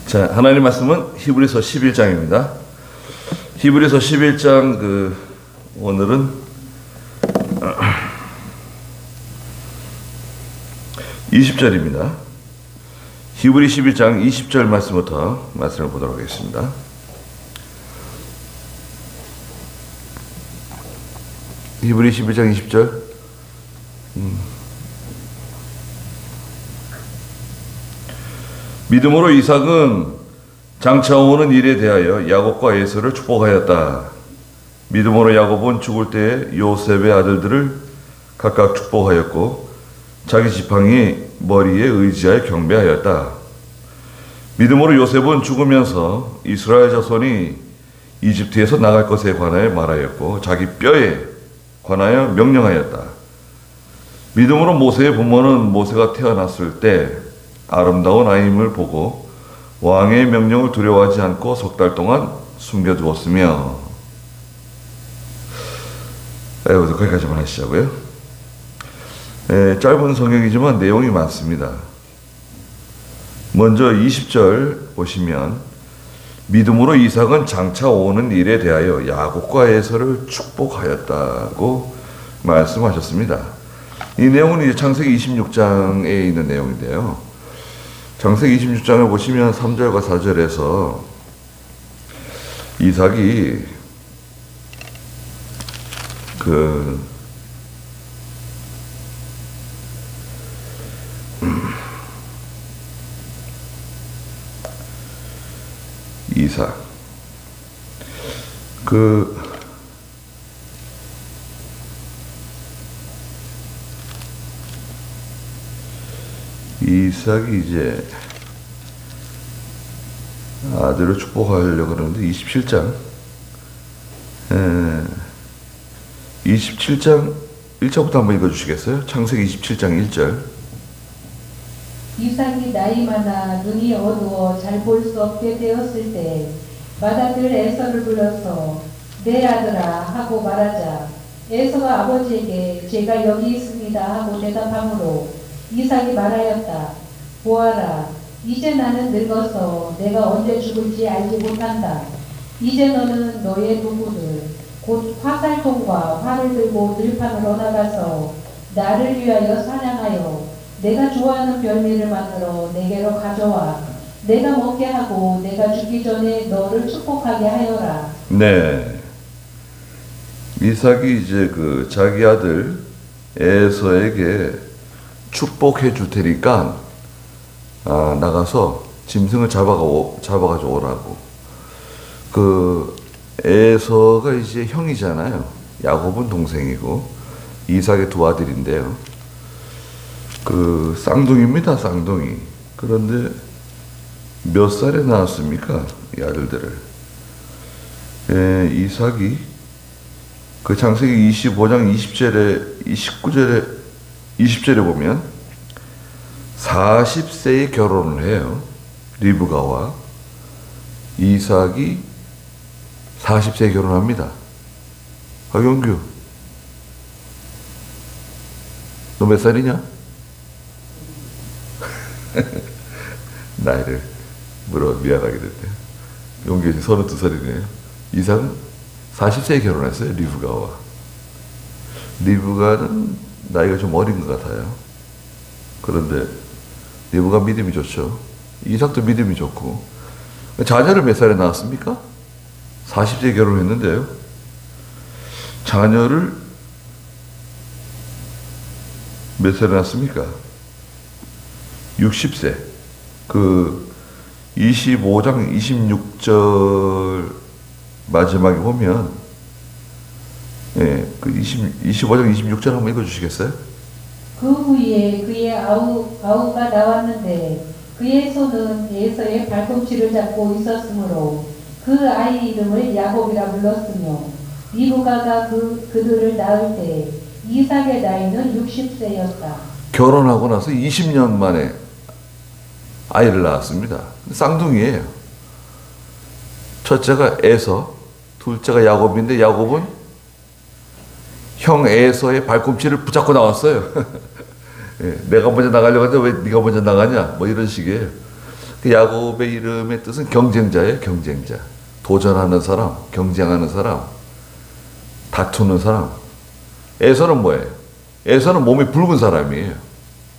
자, 하나님 말씀은 히브리서 11장입니다. 히브리서 11장 오늘은 20절입니다. 히브리 11장 20절 말씀부터 말씀을 보도록 하겠습니다. 히브리 11장 20절. 믿음으로 이삭은 장차 오는 일에 대하여 야곱과 에서를 축복하였다. 믿음으로 야곱은 죽을 때에 요셉의 아들들을 각각 축복하였고 자기 지팡이 머리에 의지하여 경배하였다. 믿음으로 요셉은 죽으면서 이스라엘 자손이 이집트에서 나갈 것에 관하여 말하였고 자기 뼈에 관하여 명령하였다. 믿음으로 모세의 부모는 모세가 태어났을 때 아름다운 아임을 보고 왕의 명령을 두려워하지 않고 석 달 동안 숨겨두었으며. 거기까지만 하시자고요. 짧은 성경이지만 내용이 많습니다. 먼저 20절 보시면 믿음으로 이삭은 장차 오는 일에 대하여 야곱과 에서를 축복하였다고 말씀하셨습니다. 이 내용은 이제 창세기 26장에 있는 내용인데요. 창세기 26장을 보시면 3절과 4절에서 이삭이 이삭이 이제 아들을 축복하려고 그러는데 27장 1절부터 한번 읽어주시겠어요? 창세기 27장 1절. 이삭이 나이 많아 눈이 어두워 잘 볼 수 없게 되었을 때 맏아들 에서를 불러서 내 아들아 하고 말하자. 에서가 아버지에게 제가 여기 있습니다 하고 대답하므로 이삭이 말하였다. 보아라, 이제 나는 늙어서 내가 언제 죽을지 알지 못한다. 이제 너는 너의 도구들 곧 화살통과 활을 들고 들판으로 나가서 나를 위하여 사냥하여 내가 좋아하는 별미를 만들어 내게로 가져와 내가 먹게 하고 내가 죽기 전에 너를 축복하게 하여라. 네, 이삭이 이제 자기 아들 에서에게 축복해 줄 테니까 나가서 짐승을 잡아가지고 오라고. 에서가 이제 형이잖아요. 야곱은 동생이고 이삭의 두 아들인데요. 쌍둥이입니다, 쌍둥이. 그런데 몇 살에 낳았습니까, 이 아들들을? 이삭이 창세기 25장 20절에 20절에 보면 40세에 결혼을 해요. 리브가와 이삭이 40세에 결혼합니다. 박영규, 너 몇 살이냐? 나이를 물어 미안하게 됐네. 용규 32살이네요. 이삭은 40세에 결혼했어요. 리브가와. 리브가는 나이가 좀 어린 것 같아요. 그런데 리브가 믿음이 좋죠. 이삭도 믿음이 좋고. 자녀를 몇 살에 낳았습니까? 40세에 결혼했는데요. 자녀를 몇 살에 낳았습니까? 60세. 25장 26절 마지막에 보면 25장 26절 한번 읽어주시겠어요? 그 후에 그의 아우가 나왔는데 그의 손은 에서의 발꿈치를 잡고 있었으므로 그 아이 이름을 야곱이라 불렀으며 리브가가 그들을 낳을 때 이삭의 나이는 60세였다. 결혼하고 나서 20년 만에 아이를 낳았습니다. 쌍둥이에요. 첫째가 에서, 둘째가 야곱인데 야곱은 형 에서의 발꿈치를 붙잡고 나왔어요. 내가 먼저 나가려고 하는데 왜 네가 먼저 나가냐? 뭐 이런 식이에요. 그 야곱의 이름의 뜻은 경쟁자예요. 경쟁자. 도전하는 사람, 경쟁하는 사람, 다투는 사람. 에서는 뭐예요? 에서는 몸이 붉은 사람이에요.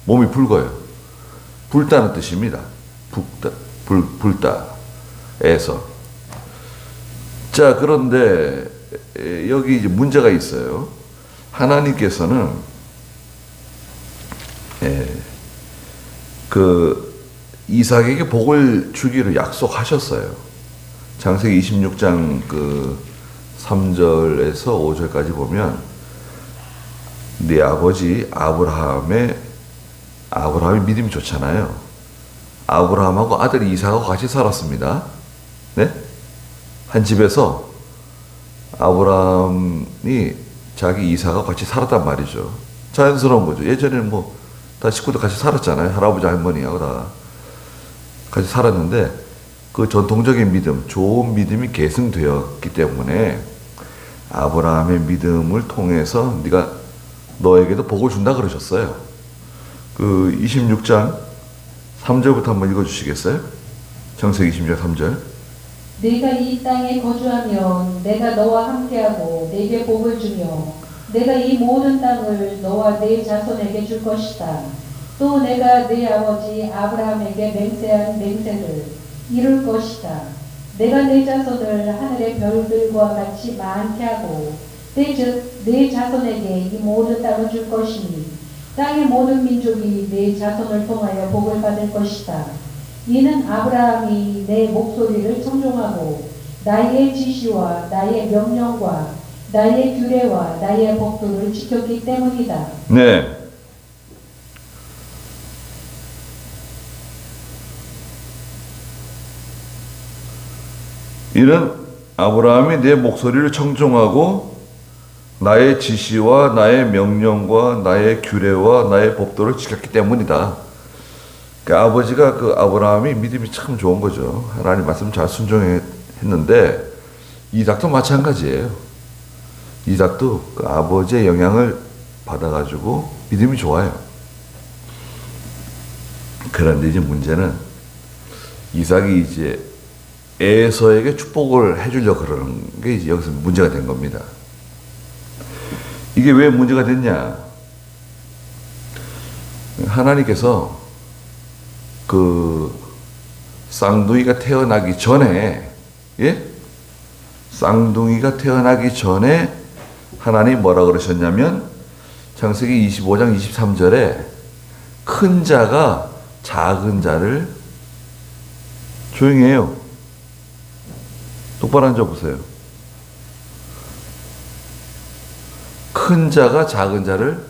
몸이 붉어요. 붉다는 뜻입니다. 붉다. 에서. 자, 그런데 여기 이제 문제가 있어요. 하나님께서는 그 이삭에게 복을 주기로 약속하셨어요. 창세기 26장 그 3절에서 5절까지 보면 네 아버지 아브라함이 믿음이 좋잖아요. 아브라함하고 아들 이삭하고 같이 살았습니다. 네? 한 집에서 아브라함이 자기 이삭하고 같이 살았단 말이죠. 자연스러운 거죠. 예전에는 뭐 다 식구들 같이 살았잖아요. 할아버지 할머니하고 다 같이 살았는데 그 전통적인 믿음, 좋은 믿음이 계승되었기 때문에 아브라함의 믿음을 통해서 네가 너에게도 복을 준다 그러셨어요. 그 26장 3절부터 한번 읽어주시겠어요? 창세기 26장 3절. 네가 이 땅에 거주하면 내가 너와 함께하고 네게 복을 주며 내가 이 모든 땅을 너와 네 자손에게 줄 것이다. 또 내가 네 아버지 아브라함에게 맹세한 맹세를 이룰 것이다. 내가 네 자손을 하늘의 별들과 같이 많게 하고 네 자손에게 이 모든 땅을 줄 것이니 땅의 모든 민족이 네 자손을 통하여 복을 받을 것이다. 이는 아브라함이 내 목소리를 청종하고 나의 지시와 나의 명령과 나의 규례와 나의 법도를 지켰기 때문이다. 네. 이는 아브라함이 내 목소리를 청종하고 나의 지시와 나의 명령과 나의 규례와 나의 법도를 지켰기 때문이다. 그러니까 아버지가 그 아브라함이 믿음이 참 좋은 거죠. 하나님 말씀 잘 순종했는데 이삭도 마찬가지예요. 이삭도 그 아버지의 영향을 받아가지고 믿음이 좋아요. 그런데 이제 문제는 이삭이 이제 에서에게 축복을 해주려고 그러는 게 이제 여기서 문제가 된 겁니다. 이게 왜 문제가 됐냐? 하나님께서 그 쌍둥이가 태어나기 전에, 예? 쌍둥이가 태어나기 전에 하나님 뭐라 그러셨냐면 창세기 25장 23절에 큰 자가 작은 자를 조용히 해요. 똑바로 앉아보세요. 큰 자가 작은 자를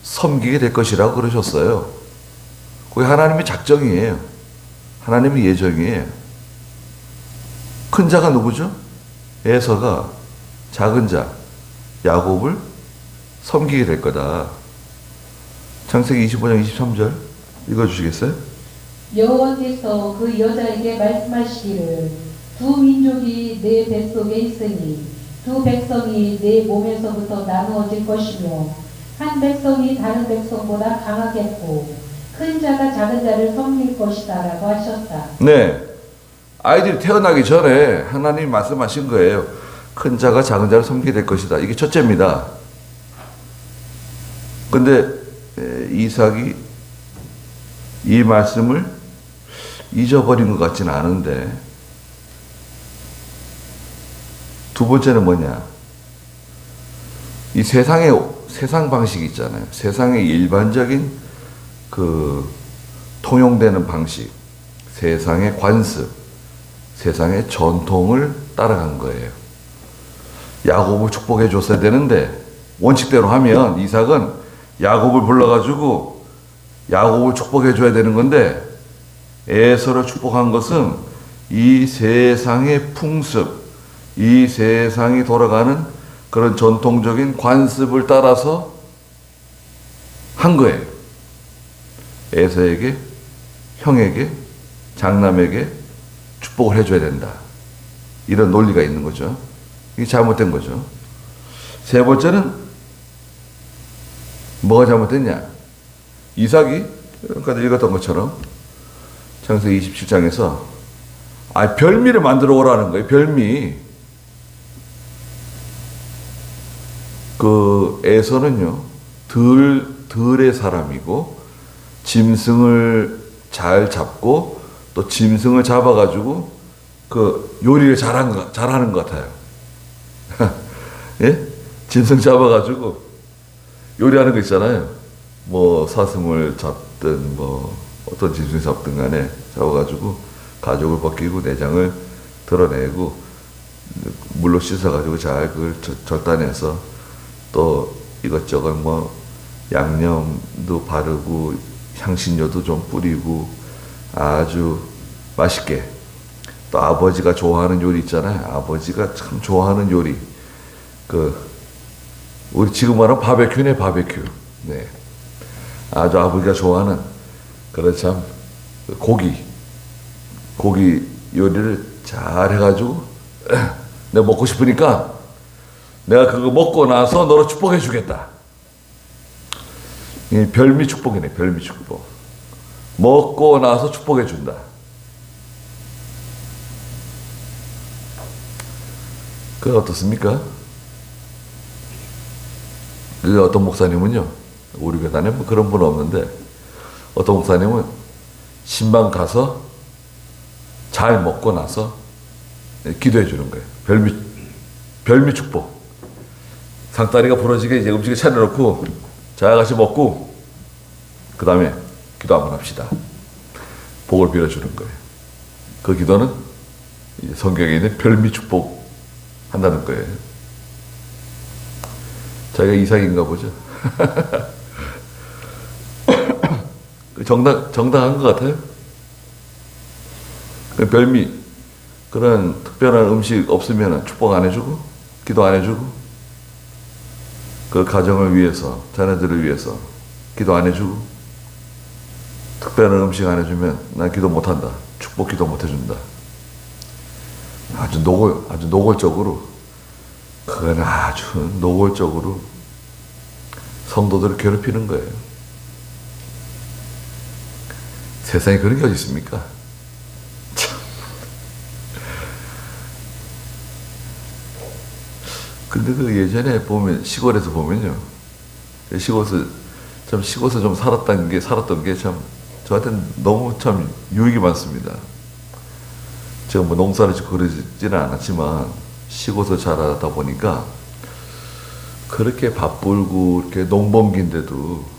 섬기게 될 것이라고 그러셨어요. 그게 하나님의 작정이에요. 하나님의 예정이에요. 큰 자가 누구죠? 에서가 작은 자 야곱을 섬기게 될 거다. 창세기 25장 23절 읽어주시겠어요? 여호와께서 그 여자에게 말씀하시기를 두 민족이 내 뱃속에 있으니 두 백성이 내 몸에서부터 나누어질 것이며 한 백성이 다른 백성보다 강하겠고 큰 자가 작은 자를 섬길 것이다 라고 하셨다. 네. 아이들이 태어나기 전에 하나님이 말씀하신 거예요. 큰 자가 작은 자를 섬기게 될 것이다. 이게 첫째입니다. 근데 이삭이 이 말씀을 잊어버린 것 같지는 않은데 두 번째는 뭐냐? 이 세상 방식이 있잖아요. 세상의 일반적인 그 통용되는 방식, 세상의 관습, 세상의 전통을 따라간 거예요. 야곱을 축복해 줬어야 되는데 원칙대로 하면 이삭은 야곱을 불러가지고 야곱을 축복해 줘야 되는 건데 에서를 축복한 것은 이 세상의 풍습, 이 세상이 돌아가는 그런 전통적인 관습을 따라서 한 거예요. 에서에게, 형에게, 장남에게 축복을 해줘야 된다. 이런 논리가 있는 거죠. 이게 잘못된 거죠. 세 번째는 뭐가 잘못됐냐? 이삭이 아까 읽었던 것처럼 창세기 27장에서 별미를 만들어 오라는 거예요. 별미. 그 에서는요, 들의 사람이고 짐승을 잘 잡고 또 짐승을 잡아가지고 그 요리를 잘하는 것 같아요. 예? 짐승 잡아가지고 요리하는 거 있잖아요. 뭐 사슴을 잡든 뭐 어떤 짐승 잡든 간에 잡아가지고 가죽을 벗기고 내장을 드러내고 물로 씻어가지고 잘 그걸 절단해서 또 이것저것 뭐 양념도 바르고 향신료도 좀 뿌리고 아주 맛있게, 또 아버지가 좋아하는 요리 있잖아요. 아버지가 참 좋아하는 요리, 우리 지금 말하는 바베큐네, 바베큐. 네. 아주 아버지가 좋아하는 그런 참 고기 요리를 잘 해가지고 내가 먹고 싶으니까 내가 그거 먹고 나서 너를 축복해 주겠다. 이 별미 축복이네, 별미 축복. 먹고 나서 축복해 준다. 그게 어떻습니까? 그 어떤 목사님은요, 우리 교단에 뭐 그런 분 없는데, 어떤 목사님은 신방 가서 잘 먹고 나서 기도해 주는 거예요. 별미 축복. 상다리가 부러지게 이제 음식을 차려놓고 자 같이 먹고 그 다음에 기도 한번 합시다. 복을 빌어주는 거예요. 그 기도는 이제 성경에 있는 별미 축복 한다는 거예요. 자기가 이삭인가 보죠. 정당한 것 같아요. 그 별미, 그런 특별한 음식 없으면 축복 안 해주고 기도 안 해주고 그 가정을 위해서, 자녀들을 위해서 기도 안 해주고 특별한 음식 안 해주면 난 기도 못한다. 축복 기도 못 해준다. 아주 노골적으로, 그건 아주 노골적으로 성도들을 괴롭히는 거예요. 세상에 그런 게 어디 있습니까? 참. 근데 그 예전에 보면, 시골에서 보면요, 시골에서 좀 살았던 게 참 저한테는 너무 참 유익이 많습니다. 제가 뭐 농사를 짓고 그러지는 않았지만 시골에서 자라다 보니까 그렇게 바쁘고 이렇게 농번기인데도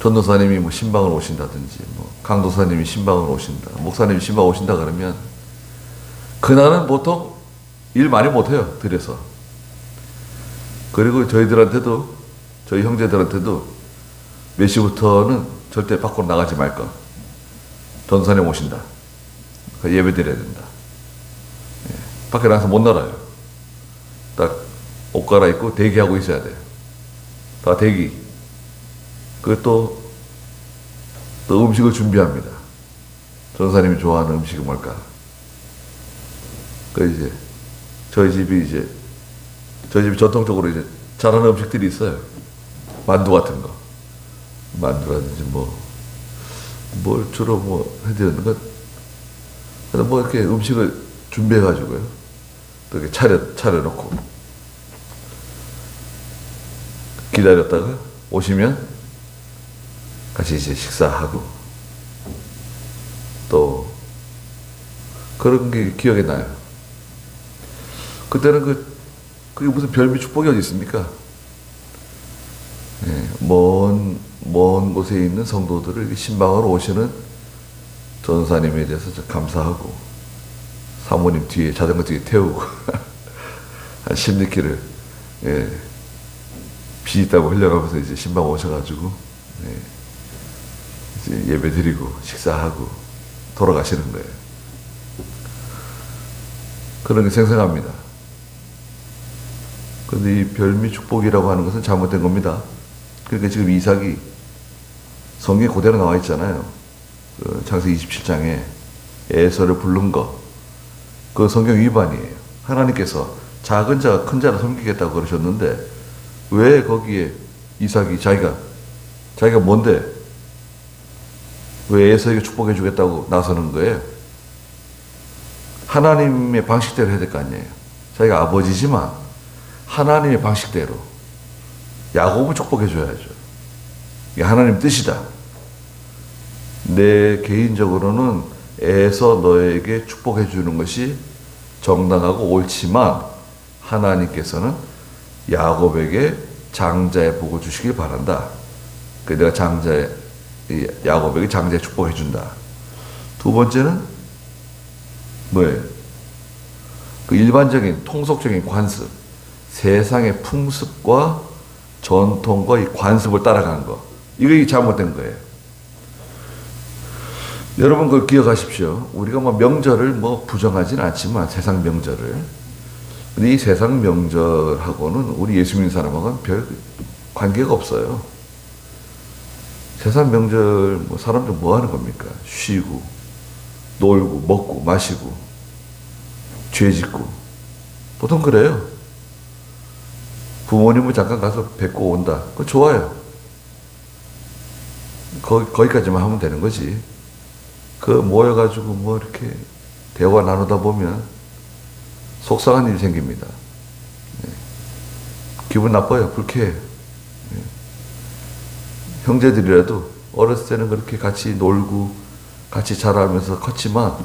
전도사님이 뭐 신방을 오신다든지, 뭐 강도사님이 신방을 오신다, 목사님이 신방 오신다 그러면 그날은 보통 일 많이 못해요, 들여서. 그리고 저희들한테도, 저희 형제들한테도 몇 시부터는 절대 밖으로 나가지 말까. 전도사님 오신다. 예배 드려야 된다. 예, 밖에 나가서 못 날아요. 딱 옷 갈아입고 대기하고 있어야 돼요. 다 대기. 또 음식을 준비합니다. 전사님이 좋아하는 음식이 뭘까? 저희 집이 전통적으로 이제 잘하는 음식들이 있어요. 만두 같은 거. 만두라든지 뭘 주로 해드리는 것. 이렇게 음식을 준비해가지고요. 또 이렇게 차려놓고. 기다렸다가 오시면 같이 이제 식사하고 또 그런 게 기억에 나요. 그때는 그게 무슨 별미 축복이 어디 있습니까? 예, 먼 곳에 있는 성도들을 신방으로 오시는 전사님에 대해서 감사하고 사모님 뒤에 자전거 뒤에 태우고 한 10리키를 비 있다고 흘려가면서 이제 신방 오셔가지고 이제 예배 드리고 식사하고 돌아가시는 거예요. 그런 게 생생합니다. 그런데 이 별미 축복이라고 하는 것은 잘못된 겁니다. 그러니까 지금 이삭이 성경에 그대로 나와 있잖아요. 그 창세기 27장에 에서를 부른 거, 그 성경 위반이에요. 하나님께서 작은 자가 큰 자를 섬기겠다고 그러셨는데 왜 거기에 이삭이 자기가 뭔데? 왜 에서에게 축복해 주겠다고 나서는 거예요? 하나님의 방식대로 해야 될 거 아니에요. 자기가 아버지지만 하나님의 방식대로 야곱을 축복해 줘야죠. 이게 하나님 뜻이다. 내 개인적으로는 에서 너에게 축복해 주는 것이 정당하고 옳지만 하나님께서는 야곱에게 장자의 복을 주시길 바란다. 내가 야곱에게 장자의 축복해 준다. 두 번째는 뭐예요? 그 일반적인 통속적인 관습, 세상의 풍습과 전통과 이 관습을 따라간 거, 이게 잘못된 거예요. 여러분 그걸 기억하십시오. 우리가 뭐 명절을 뭐 부정하지는 않지만 세상 명절을, 근데 이 세상 명절하고는 우리 예수 믿는 사람하고는 별 관계가 없어요. 세상 명절 뭐 사람들 뭐 하는 겁니까? 쉬고 놀고 먹고 마시고 죄 짓고 보통 그래요. 부모님을 잠깐 가서 뵙고 온다. 그거 좋아요. 거기까지만 하면 되는 거지. 그 모여가지고 뭐 이렇게 대화 나누다 보면 속상한 일이 생깁니다. 네. 기분 나빠요. 불쾌해. 네. 형제들이라도 어렸을 때는 그렇게 같이 놀고 같이 자라면서 컸지만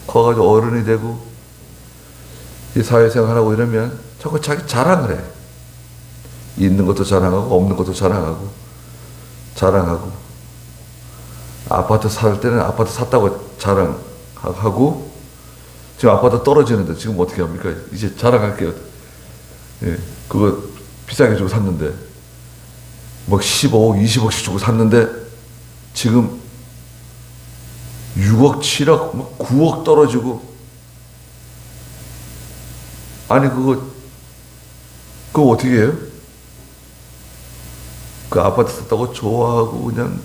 커가지고 어른이 되고 사회생활하고 이러면 자꾸 자기 자랑을 해. 있는 것도 자랑하고 없는 것도 자랑하고 아파트 살 때는 아파트 샀다고 자랑하고 지금 아파트 떨어지는데 지금 어떻게 합니까? 이제 자랑할게요. 예, 그거 비싸게 주고 샀는데 막 15억, 20억씩 주고 샀는데 지금 6억, 7억, 막 9억 떨어지고 아니 그거 어떻게 해요? 그 아파트 샀다고 좋아하고 그냥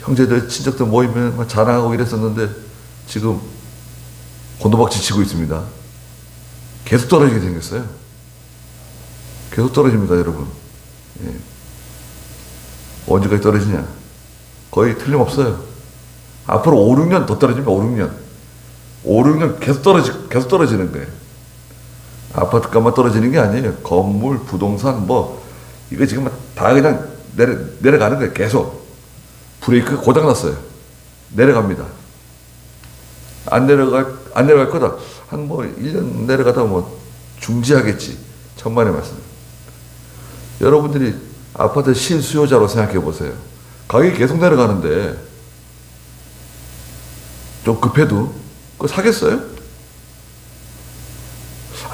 형제들 친척들 모이면 막 자랑하고 이랬었는데 지금 곤두박질 치고 있습니다. 계속 떨어지게 생겼어요. 계속 떨어집니다, 여러분. 예. 언제까지 떨어지냐? 거의 틀림없어요. 앞으로 5, 6년 더 떨어집니다. 5, 6년. 5, 6년 계속 떨어지는 거예요. 아파트 값만 떨어지는 게 아니에요. 건물, 부동산 뭐 이거 지금 다 그냥 내려가는 거예요. 계속. 브레이크가 고장났어요. 내려갑니다. 안 내려갈 거다. 한 뭐 1년 내려가다 뭐 중지하겠지. 천만의 말씀. 여러분들이 아파트 실수요자로 생각해 보세요. 가격이 계속 내려가는데 좀 급해도 그거 사겠어요?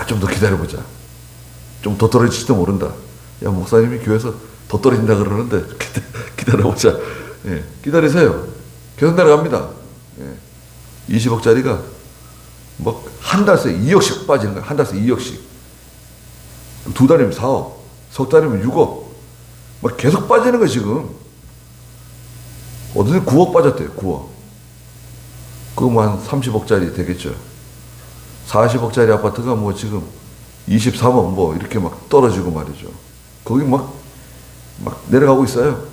좀 더 기다려보자. 좀 더 떨어질지도 모른다. 야, 목사님이 교회에서 더 떨어진다 그러는데 기다려보자. 예, 기다리세요. 계속 내려갑니다. 예. 20억짜리가 뭐 한 달새 2억씩 빠지는 거야. 한 달새 2억씩. 두 달이면 4억, 석 달이면 6억. 막 계속 빠지는 거야 지금. 어느새 9억 빠졌대요. 9억. 그거 뭐 한 30억짜리 되겠죠. 40억짜리 아파트가 뭐 지금 23억 뭐 이렇게 막 떨어지고 말이죠. 거기 막 내려가고 있어요.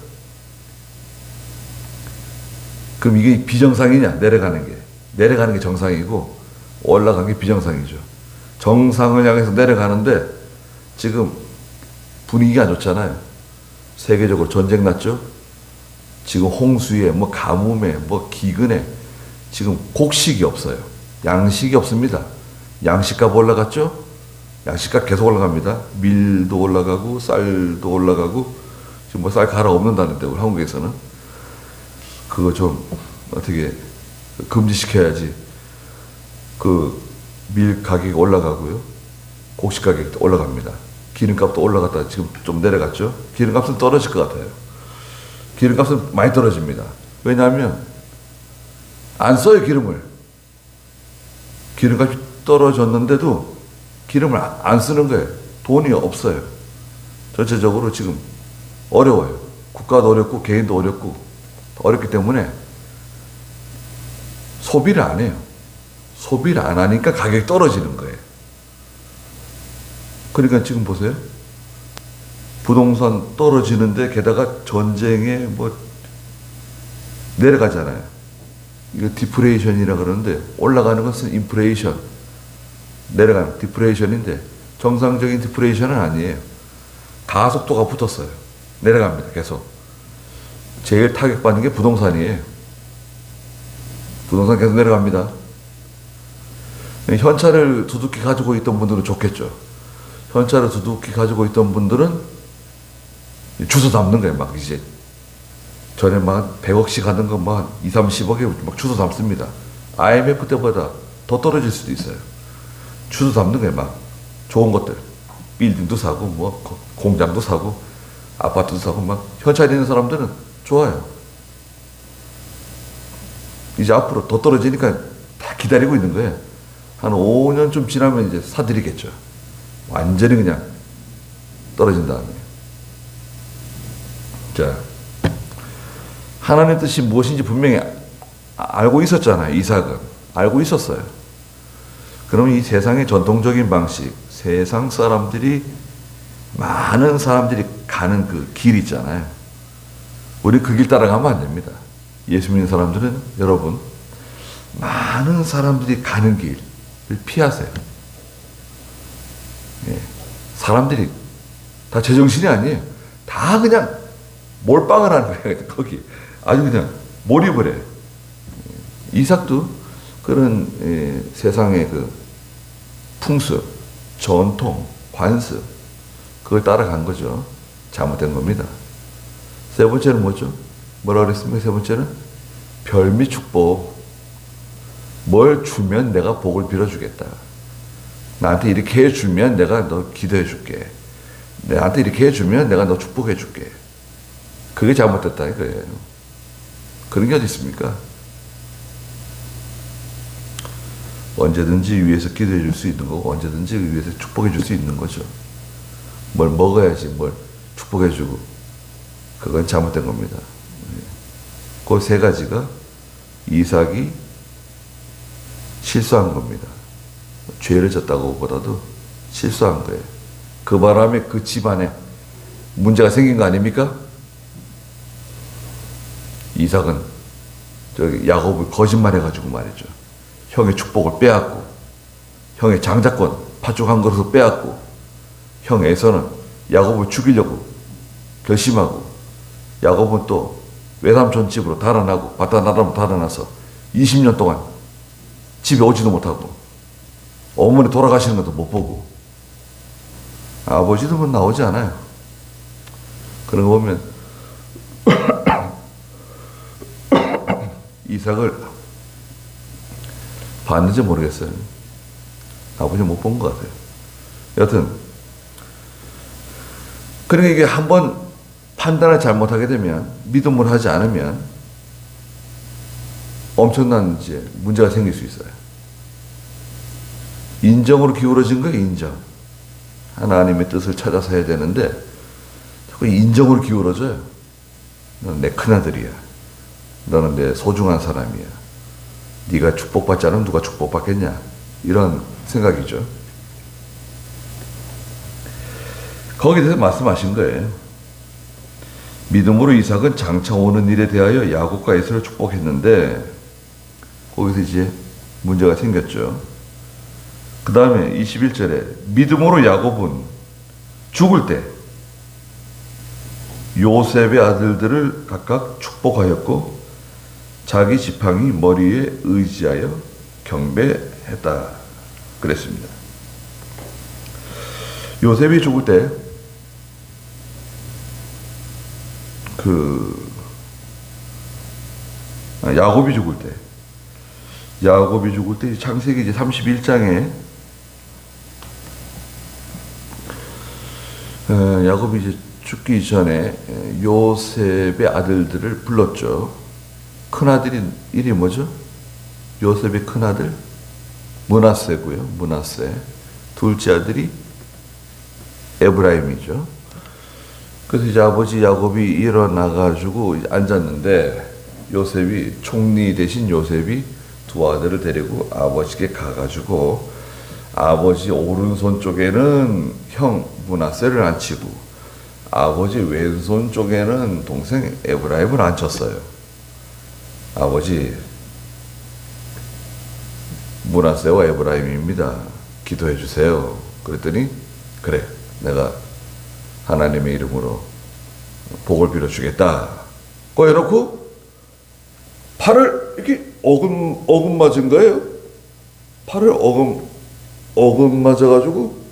그럼 이게 비정상이냐? 내려가는 게 정상이고 올라가는 게 비정상이죠. 정상을 향해서 내려가는데 지금 분위기가 안 좋잖아요. 세계적으로 전쟁 났죠. 지금 홍수에 뭐 가뭄에 뭐 기근에 지금 곡식이 없어요. 양식이 없습니다. 양식값 올라갔죠? 양식값 계속 올라갑니다. 밀도 올라가고 쌀도 올라가고 지금 뭐 쌀 갈아 없는다는데 우리 한국에서는 그거 좀 어떻게 금지시켜야지. 그 밀 가격이 올라가고요. 곡식 가격도 올라갑니다. 기름값도 올라갔다 지금 좀 내려갔죠. 기름값은 떨어질 것 같아요. 기름값은 많이 떨어집니다. 왜냐하면 안 써요 기름을. 기름값이 떨어졌는데도 기름을 안 쓰는 거예요. 돈이 없어요. 전체적으로 지금 어려워요. 국가도 어렵고 개인도 어렵기 때문에 소비를 안 해요. 소비를 안 하니까 가격이 떨어지는 거예요. 그러니까 지금 보세요. 부동산 떨어지는데 게다가 전쟁에 뭐 내려가잖아요. 이거 디프레이션이라 그러는데 올라가는 것은 인플레이션, 내려가는 디프레이션인데 정상적인 디프레이션은 아니에요. 가속도가 붙었어요. 내려갑니다. 계속. 제일 타격받는 게 부동산이에요. 부동산 계속 내려갑니다. 현찰을 두둑히 가지고 있던 분들은 좋겠죠. 현찰을 두둑히 가지고 있던 분들은 주워 담는 거예요. 막 이제 전에 막 100억씩 하는 거 막 2, 30억에 막 주워 담습니다. IMF 때보다 더 떨어질 수도 있어요. 주워 담는 거예요. 막 좋은 것들, 빌딩도 사고 뭐 공장도 사고 아파트도 사고 막 현찰 있는 사람들은 좋아요. 이제 앞으로 더 떨어지니까 다 기다리고 있는 거예요. 한 5년쯤 지나면 이제 사들이겠죠. 완전히 그냥 떨어진 다음에. 자, 하나님의 뜻이 무엇인지 분명히 알고 있었잖아요. 이삭은 알고 있었어요. 그러면 이 세상의 전통적인 방식, 세상 사람들이 많은 사람들이 가는 그 길 있잖아요. 우리 그 길 따라가면 안 됩니다. 예수 믿는 사람들은 여러분 많은 사람들이 가는 길을 피하세요. 예. 사람들이 다 제정신이 아니에요. 다 그냥 몰빵을 하는 거예요. 거기 아주 그냥 몰입을 해요. 이삭도 그런 세상의 그 풍습, 전통, 관습 그걸 따라간 거죠. 잘못된 겁니다. 세 번째는 뭐죠? 뭐라 그랬습니까? 세 번째는 별미 축복. 뭘 주면 내가 복을 빌어주겠다. 나한테 이렇게 해주면 내가 너 기도해 줄게. 나한테 이렇게 해주면 내가 너 축복해 줄게. 그게 잘못됐다 이거예요. 그런 게 어디 있습니까? 언제든지 위에서 기도해 줄 수 있는 거고 언제든지 위에서 축복해 줄 수 있는 거죠. 뭘 먹어야지 뭘 축복해 주고 그건 잘못된 겁니다. 그 세 가지가 이삭이 실수한 겁니다. 죄를 졌다고 보다도 실수한 거예요. 그 바람에 그 집안에 문제가 생긴 거 아닙니까? 이삭은 저기 야곱을 거짓말해가지고 말이죠. 형의 축복을 빼앗고, 형의 장자권 파죽한 것을 빼앗고, 형 에서는 야곱을 죽이려고 결심하고, 야곱은 또 외삼촌 집으로 달아나고, 바다나라로 달아나서 20년 동안 집에 오지도 못하고, 어머니 돌아가시는 것도 못 보고, 아버지도 뭐 나오지 않아요. 그런 거 보면, 이삭을 봤는지 모르겠어요. 아버지 못 본 것 같아요. 여튼, 그러니까 이게 한번 판단을 잘못하게 되면, 믿음을 하지 않으면, 엄청난 이제 문제가 생길 수 있어요. 인정으로 기울어진 거예요, 인정. 하나님의 뜻을 찾아서 해야 되는데, 자꾸 인정으로 기울어져요. 너는 내 큰아들이야. 너는 내 소중한 사람이야. 네가 축복받지 않으면 누가 축복받겠냐. 이런 생각이죠. 거기에 대해서 말씀하신 거예요. 믿음으로 이삭은 장차 오는 일에 대하여 야곱과 에서를 축복했는데 거기서 이제 문제가 생겼죠. 그 다음에 21절에 믿음으로 야곱은 죽을 때 요셉의 아들들을 각각 축복하였고 자기 지팡이 머리에 의지하여 경배했다 그랬습니다. 요셉이 죽을 때 야곱이 죽을 때 창세기 이제 31장에 야곱이 이제 죽기 전에 요셉의 아들들을 불렀죠. 큰아들이 이름이 뭐죠? 요셉의 큰아들 므낫세고요. 므낫세. 둘째 아들이 에브라임이죠. 그래서 이제 아버지 야곱이 일어나가지고 앉았는데 요셉이 총리 대신 요셉이 두 아들을 데리고 아버지께 가가지고 아버지 오른손 쪽에는 형 므낫세를 앉히고 아버지 왼손 쪽에는 동생 에브라임을 앉혔어요. 아버지, 므낫세와 에브라임입니다. 기도해 주세요. 그랬더니 그래, 내가 하나님의 이름으로 복을 빌어주겠다. 꺼내놓고 팔을 이렇게 어금 맞은 거예요. 팔을 어금 맞아가지고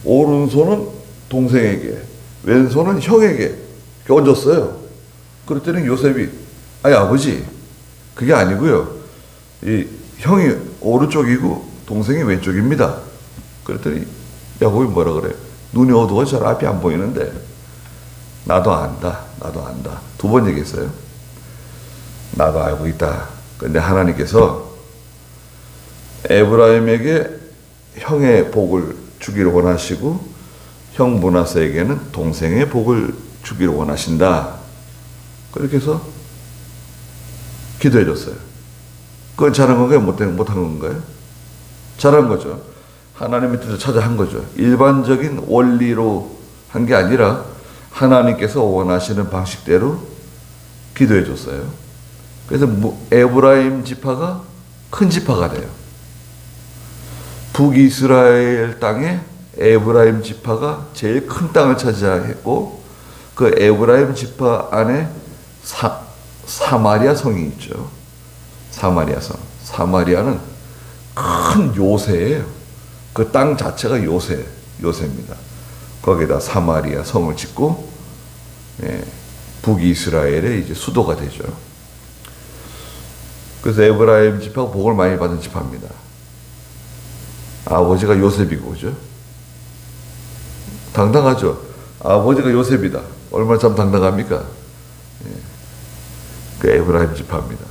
오른손은 동생에게, 왼손은 형에게 이렇게 얹었어요. 그랬더니 요셉이, 아니 아버지, 그게 아니고요. 이 형이 오른쪽이고 동생이 왼쪽입니다. 그랬더니 야곱이 뭐라 그래? 눈이 어두워 잘 앞이 안 보이는데 나도 안다. 두 번 얘기했어요. 나도 알고 있다. 근데 하나님께서 에브라임에게 형의 복을 주기를 원하시고 형 므낫세에게는 동생의 복을 주기를 원하신다. 그렇게 해서 기도해 줬어요. 그건 잘한 건가요? 못한 건가요? 잘한 거죠. 하나님의 뜻을 찾아 한 거죠. 일반적인 원리로 한 게 아니라 하나님께서 원하시는 방식대로 기도해 줬어요. 그래서 에브라임 지파가 큰 지파가 돼요. 북이스라엘 땅에 에브라임 지파가 제일 큰 땅을 차지했고 그 에브라임 지파 안에 사마리아 성이 있죠. 사마리아 성. 사마리아는 큰 요새예요. 그 땅 자체가 요새입니다. 거기다 사마리아 성을 짓고 북이스라엘의 이제 수도가 되죠. 그래서 에브라임 지파가 복을 많이 받은 지파입니다. 아버지가 요셉이고, 그죠? 당당하죠? 아버지가 요셉이다. 얼마나 참 당당합니까? 그 에브라임 지파입니다.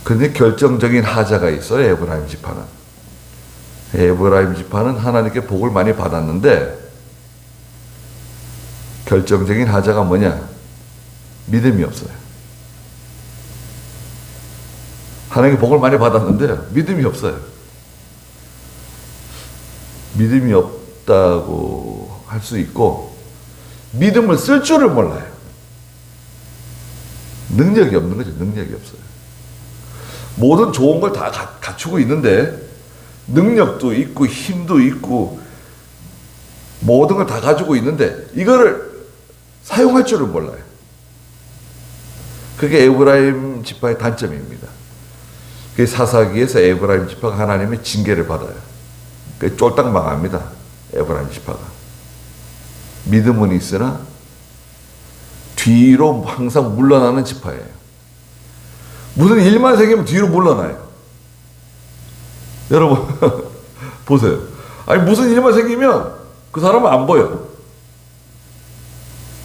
근데 결정적인 하자가 있어요, 에브라임 지파는. 에브라임 지파는 하나님께 복을 많이 받았는데, 결정적인 하자가 뭐냐? 믿음이 없어요. 하나님께 복을 많이 받았는데, 믿음이 없어요. 믿음이 없다고 할 수 있고, 믿음을 쓸 줄을 몰라요. 능력이 없는 거죠. 능력이 없어요. 모든 좋은 걸 다 갖추고 있는데 능력도 있고 힘도 있고 모든 걸 다 가지고 있는데 이거를 사용할 줄을 몰라요. 그게 에브라임 지파의 단점입니다. 그 사사기에서 에브라임 지파가 하나님의 징계를 받아요. 그 쫄딱 망합니다. 에브라임 지파가. 믿음은 있으나 뒤로 항상 물러나는 지파예요. 무슨 일만 생기면 뒤로 물러나요. 여러분 보세요. 아니 무슨 일만 생기면 그 사람은 안 보여.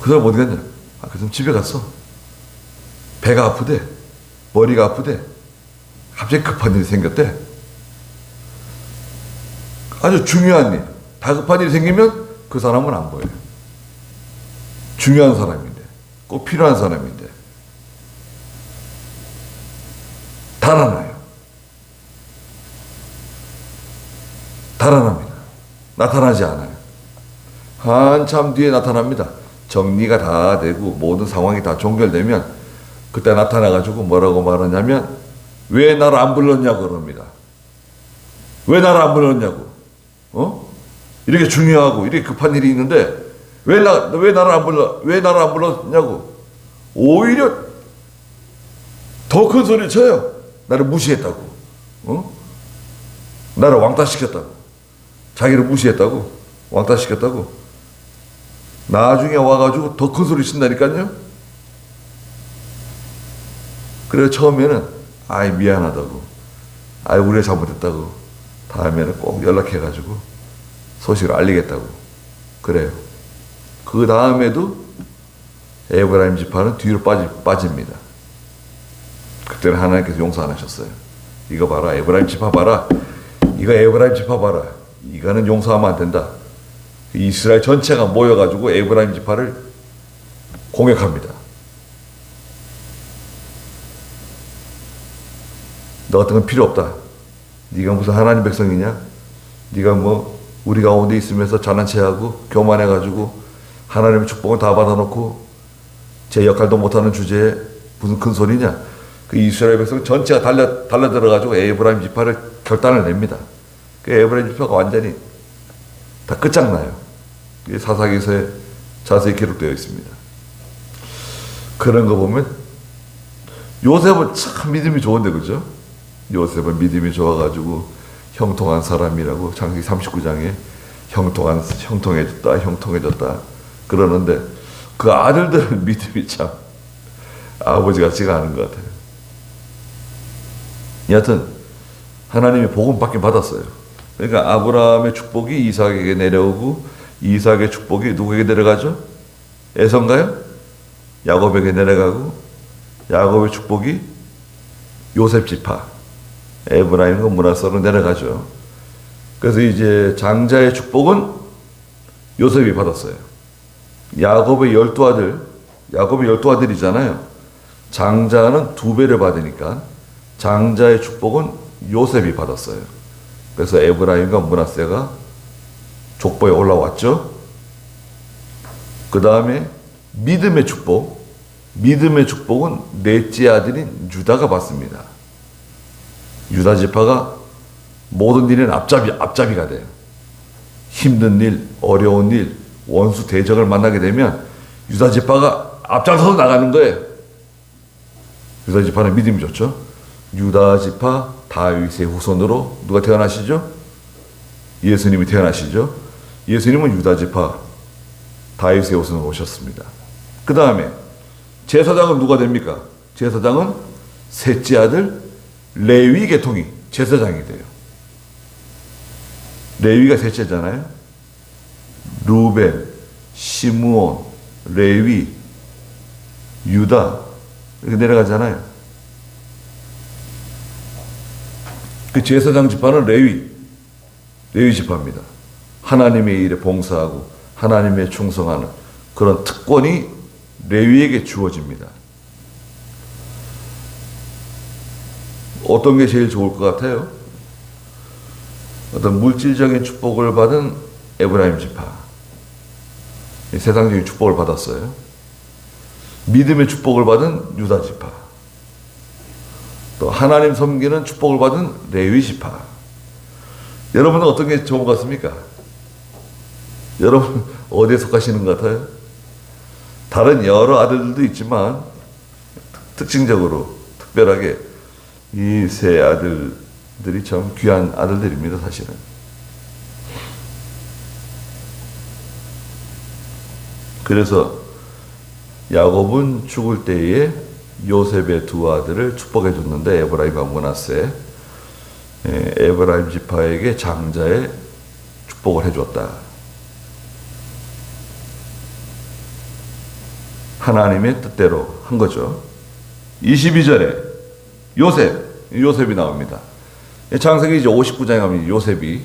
그 사람 어디 갔냐? 그 사람 집에 갔어. 배가 아프대. 머리가 아프대. 갑자기 급한 일이 생겼대. 아주 중요한 일, 다급한 일이 생기면 그 사람은 안 보여요. 중요한 사람인데, 꼭 필요한 사람인데 달아나요. 달아납니다. 나타나지 않아요. 한참 뒤에 나타납니다. 정리가 다 되고 모든 상황이 다 종결되면 그때 나타나가지고 뭐라고 말하냐면 왜 나를 안 불렀냐고 그럽니다. 왜 나를 안 불렀냐고. 이렇게 중요하고 이렇게 급한 일이 있는데 왜 나를 안 불렀냐고. 오히려 더 큰 소리를 쳐요. 나를 무시했다고. 나를 왕따시켰다고. 자기를 무시했다고. 왕따시켰다고. 나중에 와가지고 더 큰 소리 친다니까요. 그래서 처음에는 아이 미안하다고. 아이 우리가 잘못했다고. 다음에는 꼭 연락해가지고 소식을 알리겠다고. 그래요. 그 다음에도 에브라임 지파는 뒤로 빠집니다. 그때는 하나님께서 용서 안 하셨어요. 이거 봐라. 에브라임 지파 봐라. 이거 에브라임 지파 봐라. 이거는 용서하면 안 된다. 이스라엘 전체가 모여가지고 에브라임 지파를 공격합니다. 너 같은 건 필요 없다. 네가 무슨 하나님 백성이냐? 네가 뭐 우리 가운데 있으면서 잘난 체하고 교만해가지고 하나님의 축복을 다 받아놓고 제 역할도 못하는 주제에 무슨 큰 소리냐? 그 이스라엘 백성 전체가 달려들어가지고 에브라임 지파를 결단을 냅니다. 그 에브라임 지파가 완전히 다 끝장나요. 이게 사사기서에 자세히 기록되어 있습니다. 그런 거 보면 요셉은 참 믿음이 좋은데, 그죠? 요셉은 믿음이 좋아가지고 형통한 사람이라고 창세기 39장에 형통해졌다 그러는데 그 아들들은 믿음이 참 아버지 같지가 않은 것 같아요. 여하튼 하나님이 복음 받긴 받았어요. 그러니까 아브라함의 축복이 이삭에게 내려오고 이삭의 축복이 누구에게 내려가죠? 에서인가요? 야곱에게 내려가고 야곱의 축복이 요셉 지파 에브라임과 므낫세로 내려가죠. 그래서 이제 장자의 축복은 요셉이 받았어요. 야곱의 12아들이잖아요. 장자는 2배를 받으니까 장자의 축복은 요셉이 받았어요. 그래서 에브라임과 므낫세가 족보에 올라왔죠. 그 다음에 믿음의 축복은 넷째 아들인 유다가 받습니다. 유다 지파가 모든 일에는 앞잡이가 돼요. 힘든 일, 어려운 일, 원수 대적을 만나게 되면 유다 지파가 앞장서서 나가는 거예요. 유다 지파는 믿음이 좋죠. 유다 지파 다윗의 후손으로 누가 태어나시죠? 예수님이 태어나시죠. 예수님은 유다 지파 다윗의 후손으로 오셨습니다. 그 다음에 제사장은 누가 됩니까? 제사장은 셋째 아들 레위 계통이 제사장이 돼요. 레위가 셋째잖아요. 루벤, 시므온, 레위, 유다 이렇게 내려가잖아요. 그 제사장 지파는 레위 지파입니다. 하나님의 일에 봉사하고 하나님의 충성하는 그런 특권이 레위에게 주어집니다. 어떤 게 제일 좋을 것 같아요? 어떤 물질적인 축복을 받은 에브라임 지파, 세상적인 축복을 받았어요. 믿음의 축복을 받은 유다 지파, 또 하나님 섬기는 축복을 받은 레위 지파. 여러분은 어떤 게 좋은 것 같습니까? 여러분 어디에 속하시는 것 같아요? 다른 여러 아들들도 있지만 특징적으로 특별하게 이 세 아들들이 참 귀한 아들들입니다. 사실은 그래서 야곱은 죽을 때에 요셉의 2 아들을 축복해 줬는데 에브라임과 므낫세, 에브라임 지파에게 장자의 축복을 해줬다. 하나님의 뜻대로 한 거죠. 22절에 요셉이 나옵니다. 창세기 이제 59장에 가면 요셉이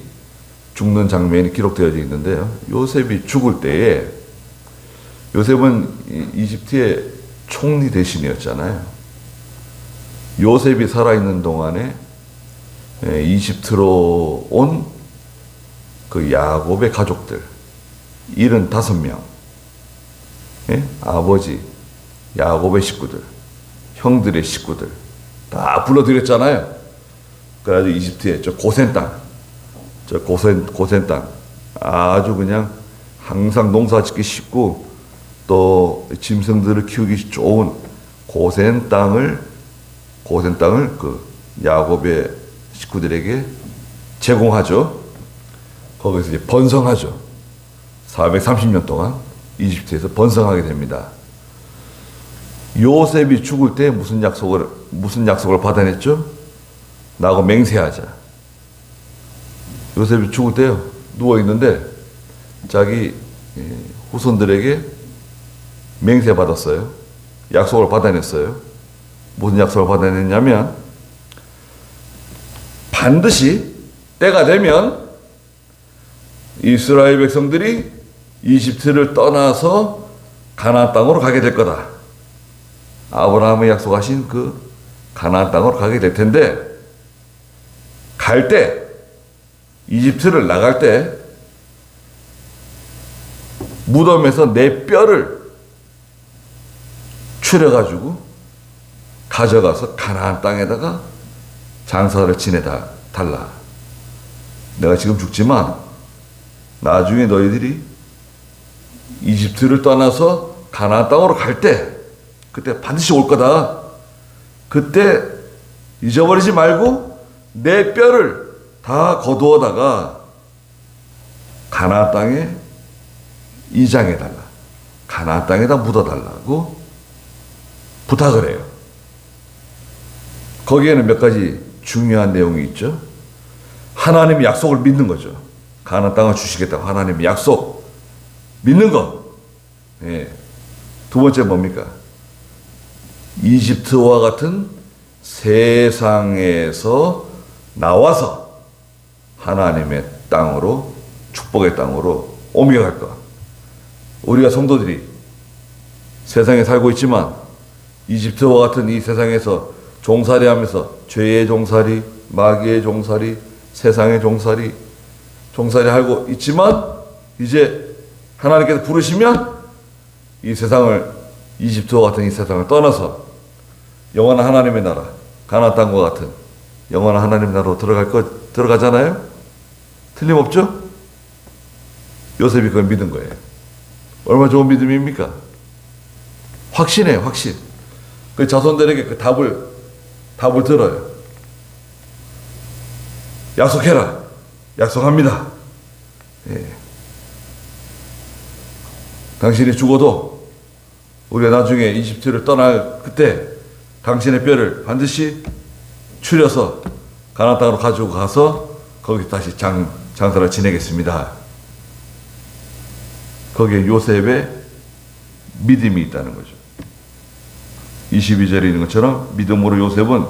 죽는 장면이 기록되어 있는데요. 요셉이 죽을 때에 요셉은 이집트의 총리 대신이었잖아요. 요셉이 살아있는 동안에 이집트로 온 그 야곱의 가족들 75명, 아버지 야곱의 식구들, 형들의 식구들 다 불러들였잖아요. 그래가지고 이집트의 저 고센 땅, 고센 땅 아주 그냥 항상 농사 짓기 쉽고 또 짐승들을 키우기 좋은 고센 땅을 그 야곱의 식구들에게 제공하죠. 거기서 이제 번성하죠. 430년 동안 이집트에서 번성하게 됩니다. 요셉이 죽을 때 무슨 약속을 받아냈죠? 나하고 맹세하자. 요셉이 죽을 때요, 누워 있는데 자기 후손들에게 맹세 받았어요. 약속을 받아냈어요. 무슨 약속을 받아냈냐면 반드시 때가 되면 이스라엘 백성들이 이집트를 떠나서 가나안 땅으로 가게 될 거다. 아브라함이 약속하신 그 가나안 땅으로 가게 될 텐데, 갈 때, 이집트를 나갈 때 무덤에서 내 뼈를 추려가지고 가져가서 가나안 땅에다가 장사를 지내다 달라. 내가 지금 죽지만 나중에 너희들이 이집트를 떠나서 가나안 땅으로 갈 때 그때 반드시 올 거다. 그때 잊어버리지 말고 내 뼈를 다 거두어다가 가나안 땅에 이장해달라. 가나안 땅에다 묻어달라고 부탁을 해요. 거기에는 몇 가지 중요한 내용이 있죠. 하나님의 약속을 믿는 거죠. 가나안 땅을 주시겠다고 하나님의 약속 믿는 것. 예. 두 번째 뭡니까? 이집트와 같은 세상에서 나와서 하나님의 땅으로, 축복의 땅으로 옮겨갈 것. 우리가 성도들이 세상에 살고 있지만 이집트와 같은 이 세상에서 종살이 하면서 죄의 종살이, 마귀의 종살이, 세상의 종살이 하고 있지만 이제 하나님께서 부르시면 이 세상을, 이집트와 같은 이 세상을 떠나서 영원한 하나님의 나라, 가나안 땅과 같은 영원한 하나님의 나라로 들어가잖아요? 틀림없죠? 요셉이 그걸 믿은 거예요. 얼마나 좋은 믿음입니까? 확신해요, 확신. 그 자손들에게 그 답을 들어요. 약속해라. 약속합니다. 예. 당신이 죽어도 우리가 나중에 이집트를 떠날 그때 당신의 뼈를 반드시 추려서 가나안 땅으로 가지고 가서 거기 다시 장사를 지내겠습니다. 거기에 요셉의 믿음이 있다는 거죠. 22절에 있는 것처럼 믿음으로 요셉은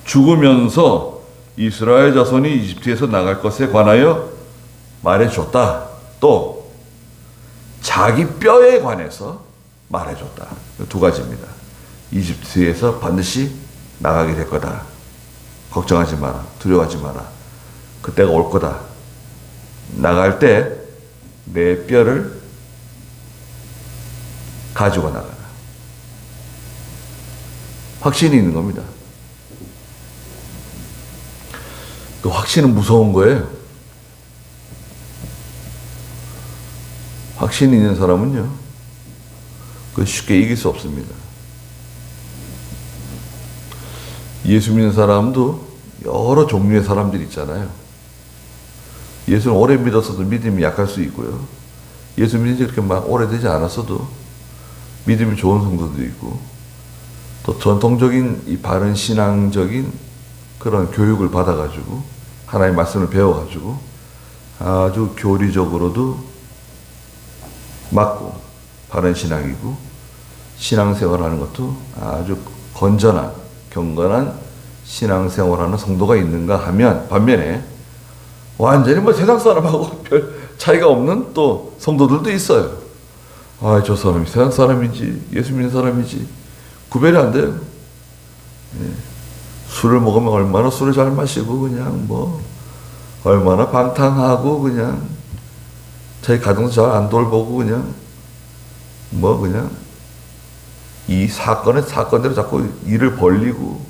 죽으면서 이스라엘 자손이 이집트에서 나갈 것에 관하여 말해줬다. 또 자기 뼈에 관해서 말해줬다. 두 가지입니다. 이집트에서 반드시 나가게 될 거다. 걱정하지 마라. 두려워하지 마라. 그때가 올 거다. 나갈 때 내 뼈를 가지고 나가라. 확신이 있는 겁니다. 그 확신은 무서운 거예요. 확신이 있는 사람은요, 그 쉽게 이길 수 없습니다. 예수 믿는 사람도 여러 종류의 사람들이 있잖아요. 예수는 오래 믿었어도 믿음이 약할 수 있고요. 예수 믿은 지 그렇게 막 오래되지 않았어도 믿음이 좋은 성도도 있고, 또 전통적인 이 바른 신앙적인 그런 교육을 받아가지고 하나님의 말씀을 배워가지고 아주 교리적으로도 맞고 바른 신앙이고 신앙생활하는 것도 아주 건전한 경건한 신앙생활하는 성도가 있는가 하면, 반면에 완전히 뭐 세상 사람하고 별 차이가 없는 또 성도들도 있어요. 아, 저 사람이 세상 사람인지 예수 믿는 사람인지 구별이 안 돼요. 예. 술을 먹으면 얼마나 술을 잘 마시고 그냥 뭐 얼마나 방탕하고 그냥 자기 가정도 잘 안 돌보고 그냥 뭐 그냥 이 사건대로 자꾸 일을 벌리고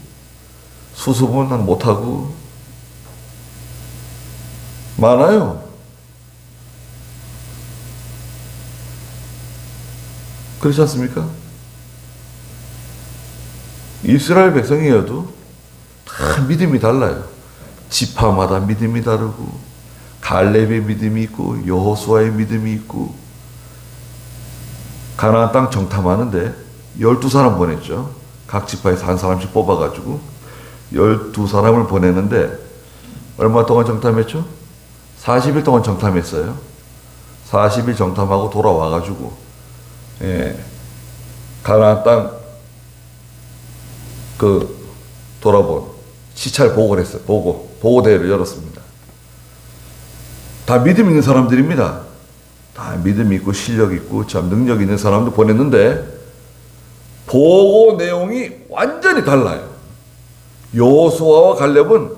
수습은 못하고 많아요. 그렇지 않습니까? 이스라엘 백성이어도 다 믿음이 달라요. 지파마다 믿음이 다르고 갈렙의 믿음이 있고 여호수아의 믿음이 있고, 가나안 땅 정탐하는데 12사람 보냈죠. 각 지파에서 한 사람씩 뽑아가지고 12사람을 보내는데 얼마 동안 정탐했죠? 40일 동안 정탐했어요. 40일 정탐하고 돌아와가지고 가나안 땅 돌아본 시찰 보고를 했어요. 보고대회를 열었습니다. 다 믿음 있는 사람들입니다. 다 믿음 있고 실력 있고 참 능력 있는 사람들 보냈는데 보고 내용이 완전히 달라요. 여호수아와 갈렙은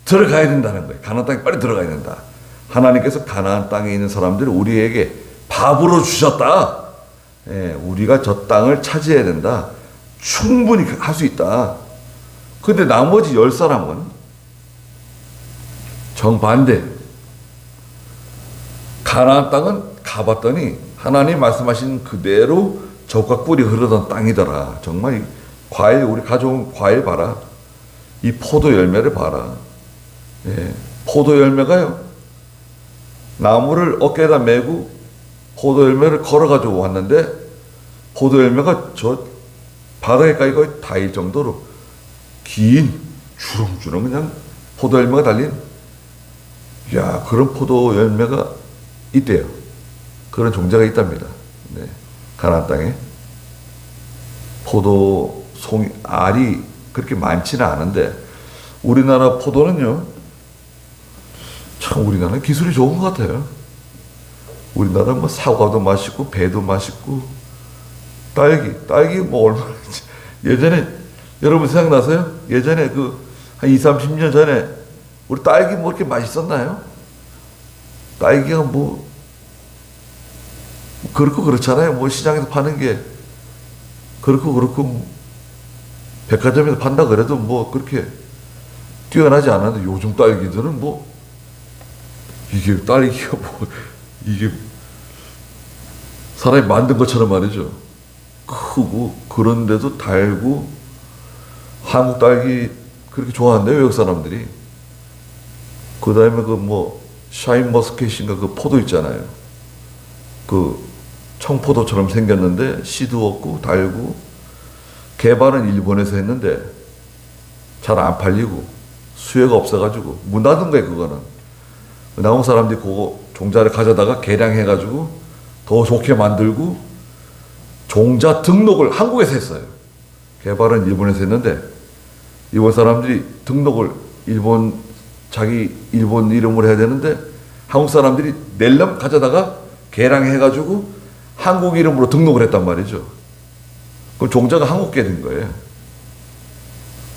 들어가야 된다는 거예요. 가나안 땅에 빨리 들어가야 된다. 하나님께서 가나안 땅에 있는 사람들을 우리에게 밥으로 주셨다. 우리가 저 땅을 차지해야 된다. 충분히 할 수 있다. 근데 나머지 10사람은 정반대. 가나안 땅은 가봤더니 하나님 말씀하신 그대로 젖과 꿀이 흐르던 땅이더라. 정말 이 과일, 우리 가져온 과일 봐라. 이 포도 열매를 봐라. 예, 포도 열매가요. 나무를 어깨에다 메고 포도 열매를 걸어가지고 왔는데 포도 열매가 저 바닥에까지 거의 닿을 정도로 긴 주렁주렁 그냥 포도 열매가 달린, 야, 그런 포도 열매가 있대요. 그런 종자가 있답니다. 네, 가나안 땅에 포도 송이 알이 그렇게 많지는 않은데 우리나라 포도는요, 참 우리나라는 기술이 좋은 것 같아요. 우리나라 뭐 사과도 맛있고 배도 맛있고 딸기 뭐 얼마나 예전에 여러분 생각나세요? 예전에 그 한 20, 30년 전에 우리 딸기 뭐 이렇게 맛있었나요? 딸기가 뭐 그렇고 그렇잖아요. 뭐 시장에서 파는 게 그렇고 백화점에서 판다 그래도 뭐 그렇게 뛰어나지 않았는데 요즘 딸기들은 뭐 이게 딸기가 뭐 이게 사람이 만든 것처럼 말이죠. 크고 그런데도 달고, 한국 딸기 그렇게 좋아한대요, 외국 사람들이. 그 다음에 그 뭐 샤인머스켓인가 그 포도 있잖아요. 그 청포도처럼 생겼는데 씨도 없고 달고, 개발은 일본에서 했는데 잘 안 팔리고 수요가 없어가지고 문 닫은 거예요. 그거는 남은 사람들이 그거 종자를 가져다가 개량해가지고 더 좋게 만들고 종자 등록을 한국에서 했어요. 개발은 일본에서 했는데 일본 사람들이 등록을 자기 일본 이름으로 해야 되는데 한국 사람들이 낼름 가져다가 개량해가지고 한국 이름으로 등록을 했단 말이죠. 그럼 종자가 한국게 된 거예요.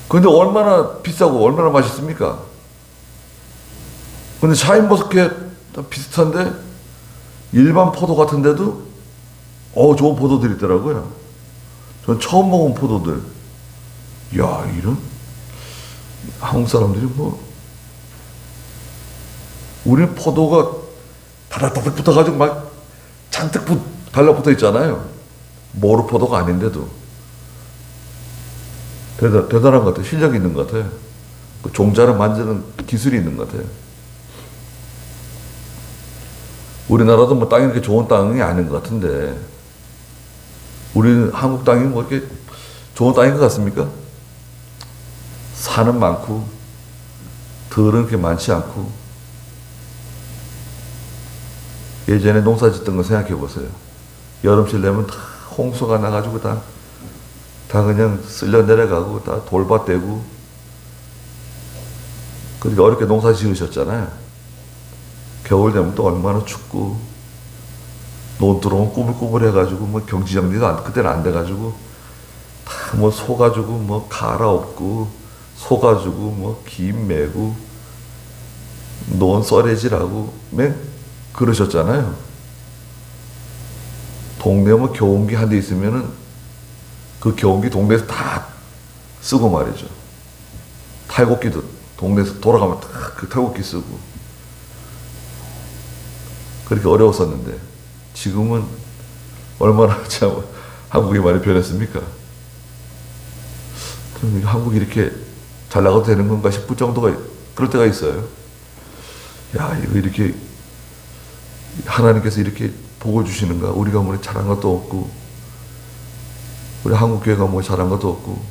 근데 얼마나 비싸고 얼마나 맛있습니까? 근데 샤인머스켓 비슷한데 일반 포도 같은데도 좋은 포도들이 있더라고요. 전 처음 먹은 포도들, 야, 이런 한국 사람들이 뭐, 우리는 포도가 다닥다닥 붙어가지고 막 잔뜩 달라붙어 있잖아요. 모르포도가 아닌데도 대단한 것 같아요. 실력이 있는 것 같아요. 그 종자를 만드는 기술이 있는 것 같아요. 우리나라도 뭐 땅이 이렇게 좋은 땅이 아닌 것 같은데, 우리는 한국 땅이 뭐 이렇게 좋은 땅인 것 같습니까? 산은 많고, 들은 그렇게 많지 않고, 예전에 농사 짓던 거 생각해 보세요. 여름철 되면 다 홍수가 나가지고 다 그냥 쓸려 내려가고 다 돌밭되고, 그렇게 어렵게 농사 지으셨잖아요. 겨울 되면 또 얼마나 춥고, 논 들어오면 꾸물꾸물 해가지고, 뭐 경지정리도 그때는 안 돼가지고, 다 뭐 소가지고, 뭐 갈아엎고, 소가지고, 뭐 김 매고, 논 썰애질하고, 맨 그러셨잖아요. 동네 뭐 교원기 한 대 있으면은 그 교원기 동네에서 다 쓰고 말이죠. 탈곡기도 동네에서 돌아가면 다 그 탈곡기 쓰고. 그렇게 어려웠었는데 지금은 얼마나 참 한국이 많이 변했습니까? 한국이 이렇게 잘 나가도 되는 건가 싶을 정도가 그럴 때가 있어요. 야, 이거 이렇게 하나님께서 이렇게 복을 주시는가? 우리가 뭐 잘한 것도 없고, 우리 한국교회가 뭐 잘한 것도 없고,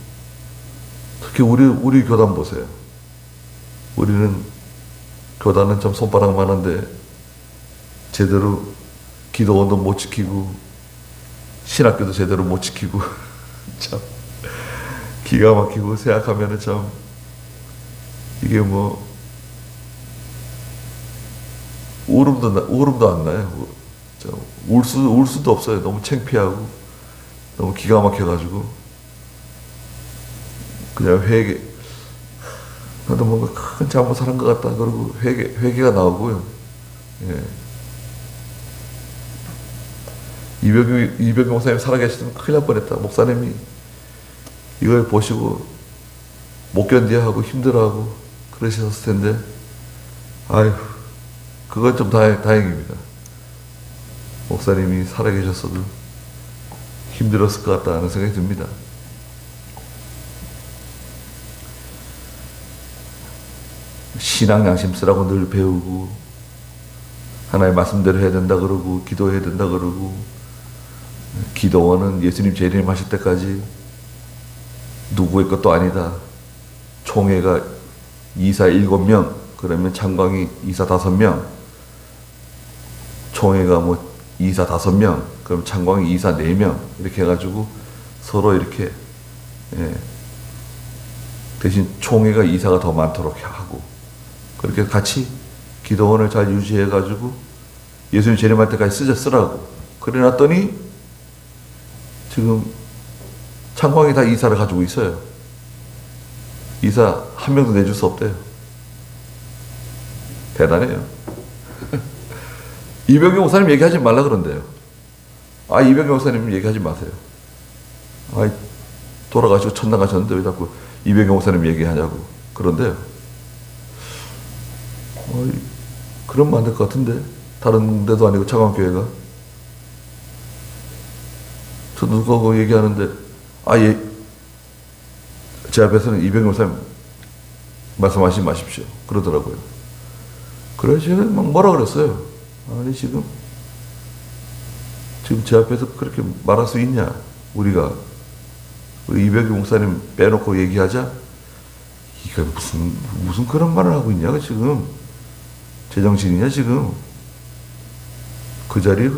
특히 우리 교단 보세요. 우리는 교단은 좀 손바닥만 한데 제대로 기도원도 못 지키고 신학교도 제대로 못 지키고 참 기가 막히고, 생각하면은 참 이게 뭐 울음도 안 나요. 울 수도 없어요. 너무 창피하고 너무 기가 막혀가지고 그냥 나도 뭔가 큰 잘못을 한 것 같다 그러고 회개가 나오고요. 예. 이병규 목사님 살아계시면 큰일 날 뻔했다. 목사님이 이걸 보시고 못 견뎌하고 힘들어하고 그러셨을 텐데, 아유, 그건 좀 다행입니다. 목사님이 살아계셨어도 힘들었을 것 같다는 생각이 듭니다. 신앙 양심 쓰라고 늘 배우고, 하나의 말씀대로 해야 된다 그러고, 기도해야 된다 그러고, 기도원은 예수님 재림하실 때까지 누구의 것도 아니다. 총회가 이사 7명, 그러면 창광이 이사 5명, 총회가 뭐 이사 5명, 그럼 창광이 이사 4명, 이렇게 해가지고 서로 이렇게, 예, 대신 총회가 이사가 더 많도록 하고, 그렇게 같이 기도원을 잘 유지해가지고 예수님 재림할 때까지 쓰라고. 그래 놨더니 지금 창광이 다 이사를 가지고 있어요. 이사 한 명도 내줄 수 없대요. 대단해요. 이병규 목사님 얘기하지 말라 그런대요. 아, 이병규 목사님 얘기하지 마세요. 아, 돌아가시고 천당 가셨는데 왜 자꾸 이병규 목사님 얘기하냐고 그런데요. 그러면 안 될 것 같은데, 다른 데도 아니고 창광교회가. 저 누가 얘기하는데, 예, 제 앞에서는 이병규 목사님 말씀하시지 마십시오 그러더라고요. 그래서 제가 막 뭐라 그랬어요. 아니, 지금 제 앞에서 그렇게 말할 수 있냐, 우리가. 우리 이병규 목사님 빼놓고 얘기하자? 이거 무슨 그런 말을 하고 있냐, 지금. 제정신이냐, 지금. 그 자리에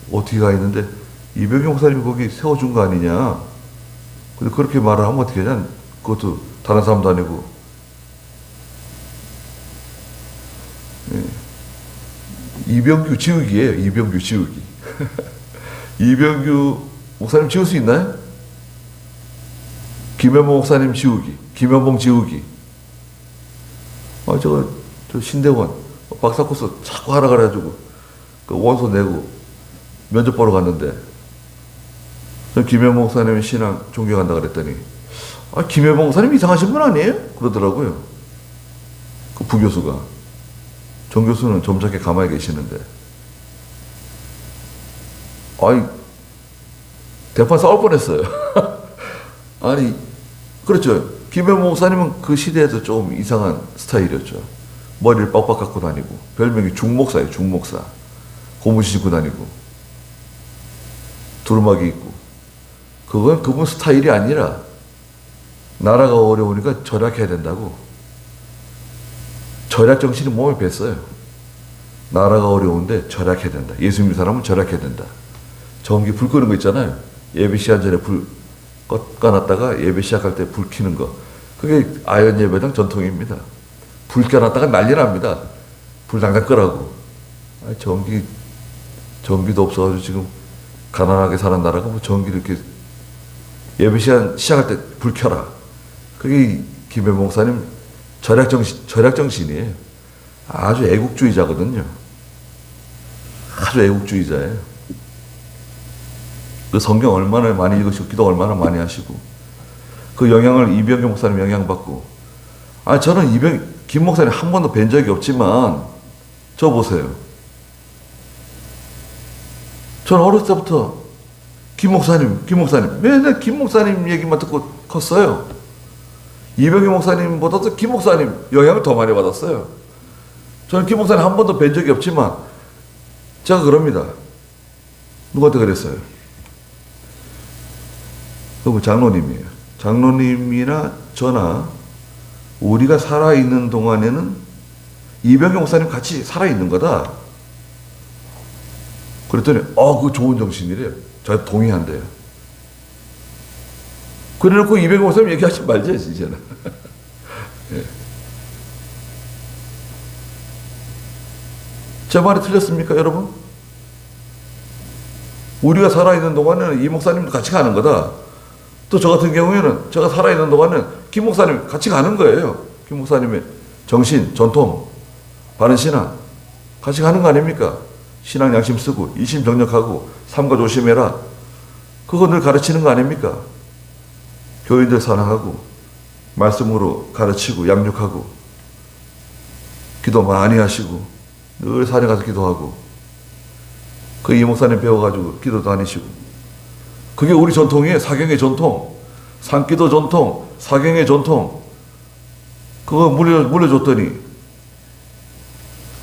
어떻게 가 있는데, 이병규 목사님이 거기 세워준 거 아니냐. 근데 그렇게 말을 하면 어떻게 하냐. 그것도 다른 사람도 아니고. 예. 이병규 지우기예요. 이병규 지우기. 이병규 목사님 지울 수 있나요? 김현봉 목사님 지우기. 김현봉 지우기. 저 신대원 박사 코스 자꾸 하라 그래가지고 그 원서 내고 면접 보러 갔는데, 김현봉 목사님 신앙 존경한다 그랬더니, 김현봉 목사님 이상하신 분 아니에요? 그러더라고요. 그 부교수가. 정교수는 점잖게 가만히 계시는데, 대판 싸울 뻔했어요. 아니, 그렇죠. 김현봉 목사님은 그 시대에도 좀 이상한 스타일이었죠. 머리를 빡빡 깎고 다니고, 별명이 중목사예요, 중목사. 고무신 신고 다니고, 두루마기 있고. 그건 그분 스타일이 아니라, 나라가 어려우니까 절약해야 된다고. 절약 정신이 몸에 뱄어요. 나라가 어려운데 절약해야 된다. 예수 믿는 사람은 절약해야 된다. 전기 불 끄는 거 있잖아요. 예배 시간 전에 불 꺼놨다가 예배 시작할 때 불 켜는 거. 그게 아연 예배당 전통입니다. 불 켜놨다가 난리 납니다. 불 당장 끄라고. 전기도 없어가지고 지금 가난하게 사는 나라가 뭐 전기를 이렇게 예배 시간 시작할 때 불 켜라. 그게 김현봉 목사님 절약 정신이에요. 아주 애국주의자거든요. 아주 애국주의자예요. 그 성경 얼마나 많이 읽으시고 기도 얼마나 많이 하시고, 그 영향을 이병규 목사님 영향받고. 저는 김 목사님 한 번도 뵌 적이 없지만, 저 보세요. 저는 어렸을 때부터 김 목사님 맨날 김 목사님 얘기만 듣고 컸어요. 이병규 목사님보다도 김 목사님 영향을 더 많이 받았어요. 저는 김 목사님 한 번도 뵌 적이 없지만 제가 그럽니다. 누구한테 그랬어요? 그거 장로님이에요. 장로님이나 저나 우리가 살아있는 동안에는 이병규 목사님 같이 살아있는 거다. 그랬더니 그거 좋은 정신이래요. 제가 동의한대요. 그래놓고 이병규 목사님 얘기하지 말자, 이제는. 예. 제 말이 틀렸습니까, 여러분? 우리가 살아있는 동안에는 이 목사님도 같이 가는 거다. 또 저 같은 경우에는 제가 살아있는 동안에는 김 목사님 같이 가는 거예요. 김 목사님의 정신, 전통, 바른 신앙 같이 가는 거 아닙니까? 신앙 양심 쓰고 이심정력하고 삼가 조심해라. 그거 늘 가르치는 거 아닙니까? 교인들 사랑하고 말씀으로 가르치고 양육하고 기도 많이 하시고 늘 산에 가서 기도하고 그 이 목사님 배워가지고 기도 다니시고 그게 우리 전통이에요. 사경의 전통, 산기도 전통, 사경의 전통. 그거 물려줬더니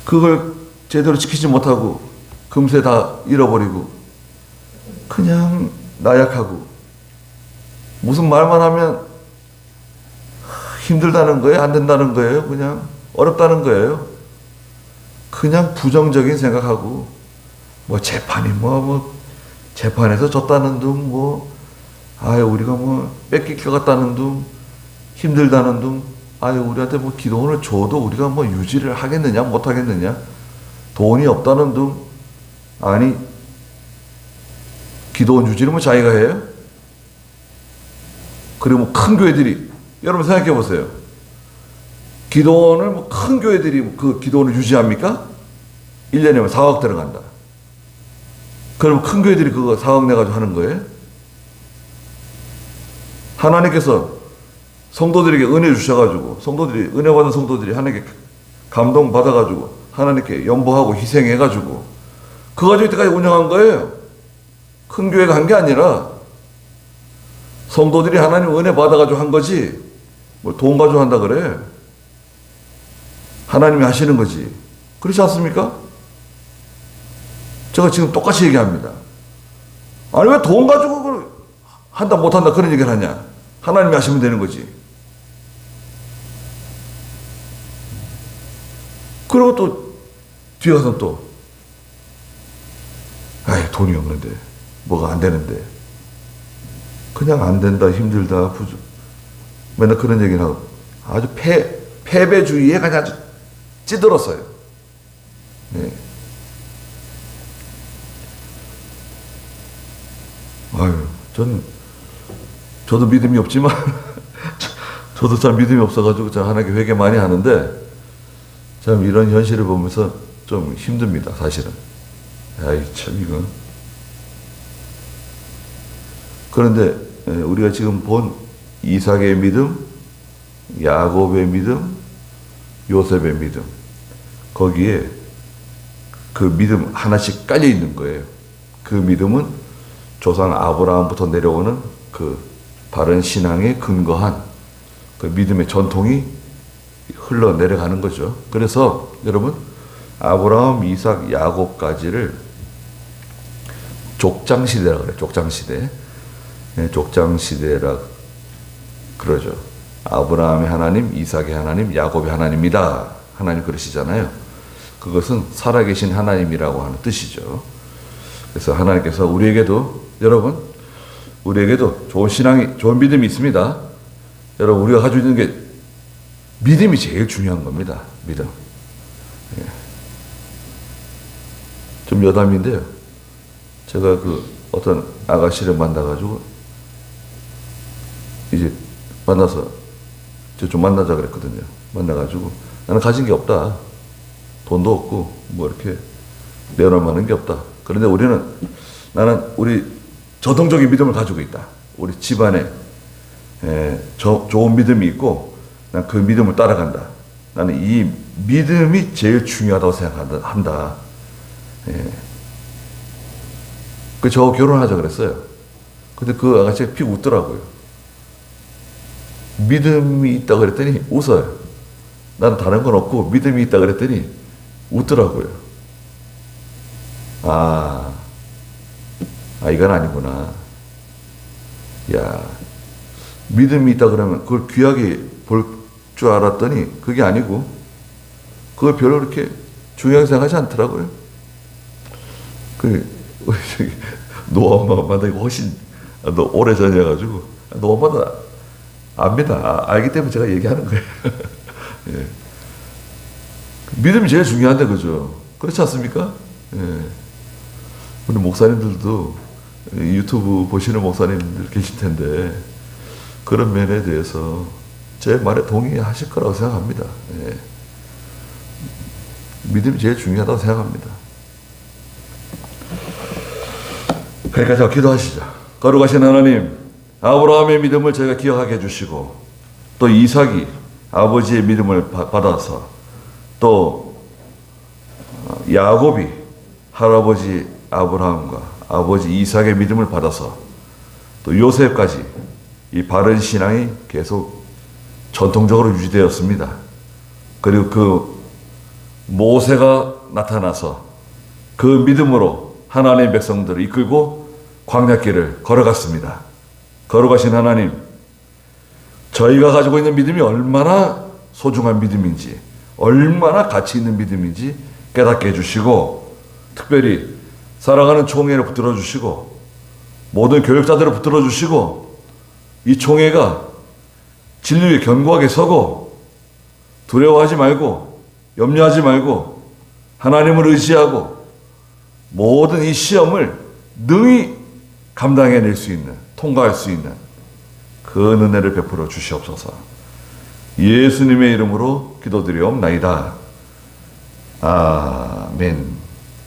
그걸 제대로 지키지 못하고 금세 다 잃어버리고 그냥 나약하고 무슨 말만 하면 힘들다는 거예요? 안 된다는 거예요? 그냥 어렵다는 거예요? 그냥 부정적인 생각하고 뭐 재판이 뭐 재판에서 졌다는 둥 우리가 뭐 뺏길 것 같다는 둥 힘들다는 둥 우리한테 뭐 기도원을 줘도 우리가 뭐 유지를 하겠느냐 못 하겠느냐 돈이 없다는 둥 아니 기도원 유지를 뭐 자기가 해요? 그리고 뭐 큰 교회들이 여러분 생각해 보세요. 기도원을 뭐 큰 교회들이 그 기도원을 유지합니까? 1년에 4억 들어간다. 그럼 큰 교회들이 그거 4억 내가지고 하는 거예요? 하나님께서 성도들에게 은혜 주셔가지고 성도들이 은혜 받은 성도들이 하나님께 감동 받아가지고 하나님께 연보하고 희생해가지고 그거 가지고 이때까지 운영한 거예요. 큰 교회가 한 게 아니라 성도들이 하나님 은혜 받아가지고 한 거지 뭐 돈 가지고 한다 그래. 하나님이 하시는 거지. 그렇지 않습니까? 제가 지금 똑같이 얘기합니다. 아니 왜 돈 가지고 한다 못한다 그런 얘기를 하냐. 하나님이 하시면 되는 거지. 그리고 또 뒤에 가서 또 돈이 없는데 뭐가 안 되는데 그냥 안 된다 힘들다 맨날 그런 얘기를 하고 아주 패배주의에 그냥 아주 찌들었어요. 네. 저도 믿음이 없지만 저도 참 믿음이 없어가지고 참 하나님께 회개 많이 하는데 참 이런 현실을 보면서 좀 힘듭니다. 사실은. 참 이거. 그런데 우리가 지금 본 이삭의 믿음, 야곱의 믿음, 요셉의 믿음 거기에 그 믿음 하나씩 깔려 있는 거예요. 그 믿음은 조상 아브라함부터 내려오는 그 바른 신앙에 근거한 그 믿음의 전통이 흘러내려가는 거죠. 그래서 여러분 아브라함, 이삭, 야곱까지를 족장시대라 그래요. 족장시대. 족장시대라 그러죠. 아브라함의 하나님, 이삭의 하나님, 야곱의 하나님이다. 하나님 그러시잖아요. 그것은 살아계신 하나님이라고 하는 뜻이죠. 그래서 하나님께서 우리에게도 여러분 우리에게도 좋은 신앙이 좋은 믿음이 있습니다. 여러분 우리가 가지고 있는 게 믿음이 제일 중요한 겁니다. 믿음. 좀 여담인데요. 제가 그 어떤 아가씨를 만나가지고 이제 만나서 좀 만나자 그랬거든요. 만나가지고 나는 가진 게 없다. 돈도 없고 뭐 이렇게 내놓을 만한 게 없다. 그런데 나는 우리 저동적인 믿음을 가지고 있다. 우리 집안에 좋은 믿음이 있고 난 그 믿음을 따라간다. 나는 이 믿음이 제일 중요하다고 생각한다. 저 결혼하자 그랬어요. 근데 그 아가씨가 픽 웃더라고요. 믿음이 있다 그랬더니 웃어요. 나는 다른 건 없고 믿음이 있다 그랬더니 웃더라고요. 이건 아니구나. 야, 믿음이 있다 그러면 그걸 귀하게 볼 줄 알았더니 그게 아니고 그걸 별로 그렇게 중요하게 생각하지 않더라고요. 노아 엄마가 만나기 훨씬 오래 전이어가지고 노아 엄마도 압니다. 알기 때문에 제가 얘기하는 거예요. 예. 믿음이 제일 중요한데 그죠? 그렇지 않습니까? 예. 우리 목사님들도 유튜브 보시는 목사님들 계실 텐데 그런 면에 대해서 제 말에 동의하실 거라고 생각합니다. 예. 믿음이 제일 중요하다고 생각합니다. 그러니까 자 기도하시죠. 거룩하신 하나님, 아브라함의 믿음을 저희가 기억하게 해주시고 또 이삭이 아버지의 믿음을 받아서 또 야곱이 할아버지 아브라함과 아버지 이삭의 믿음을 받아서 또 요셉까지 이 바른 신앙이 계속 전통적으로 유지되었습니다. 그리고 그 모세가 나타나서 그 믿음으로 하나님의 백성들을 이끌고 광야길을 걸어갔습니다. 걸어가신 하나님, 저희가 가지고 있는 믿음이 얼마나 소중한 믿음인지, 얼마나 가치 있는 믿음인지 깨닫게 해주시고, 특별히 살아가는 총회를 붙들어 주시고, 모든 교육자들을 붙들어 주시고, 이 총회가 진리에 견고하게 서고, 두려워하지 말고, 염려하지 말고, 하나님을 의지하고, 모든 이 시험을 능히 감당해낼 수 있는, 통과할 수 있는 그 은혜를 베풀어 주시옵소서. 예수님의 이름으로 기도드리옵나이다. 아멘.